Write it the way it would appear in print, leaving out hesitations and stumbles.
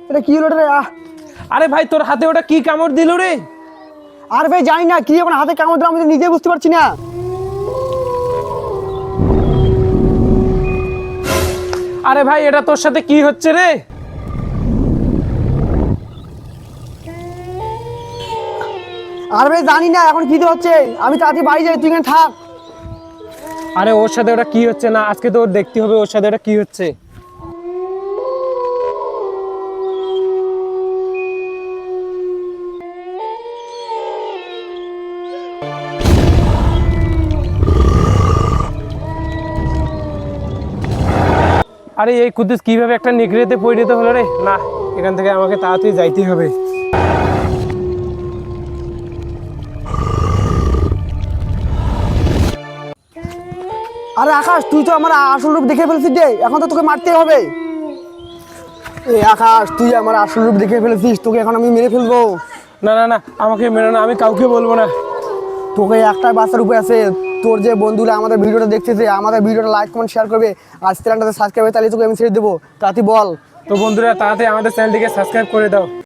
এটা কি হলো রে? আরে ভাই তোর হাতে ওটা কি কামড় দিল রে? আর ভাই জানি না কি আমার হাতে কামড় দিল, আমি নিজে বুঝতে পারছি না। আরে ভাই এটা তোর সাথে কি হচ্ছে রে? আর ভাই জানি না এখন কি হচ্ছে, আমি তাড়াতাড়ি বাড়ি যাই, তুই এখানে থাক। আরে ওর সাথে ওটা কি হচ্ছে না, আজকে তো ওর দেখতে হবে ওর সাথে ওটা কি হচ্ছে। আরে এই কুদ্দুস কিভাবে একটা নেকড়েতে পরিণত হলো রে? না, এখান থেকে আমাকে তাড়াতাড়ি যাইতেই হবে। আরে আকাশ, তুই তো আমার আসল রূপ দেখে ফেলছিস রে, এখন তো তোকে মারতে হবে। আকাশ, তুই আমার আসল রূপ দেখে ফেলেছিস, তোকে এখন আমি মেরে ফেলবো। না না না, আমাকে মেরো না, আমি কাউকে বলবো না। তোকে একটাই বাচ্চার উপরে আছে, তোর যে বন্ধুরা আমাদের ভিডিওটা দেখতেছে, আমাদের ভিডিওটা লাইক কমেন্ট শেয়ার করবে আর চ্যানেলটাতে সাবস্ক্রাইব, তাহলে তোকে আমি ছেড়ে দেবো। তাতে বল। তো বন্ধুরা তাড়াতাড়ি আমাদের চ্যানেলটিকে সাবস্ক্রাইব করে দাও।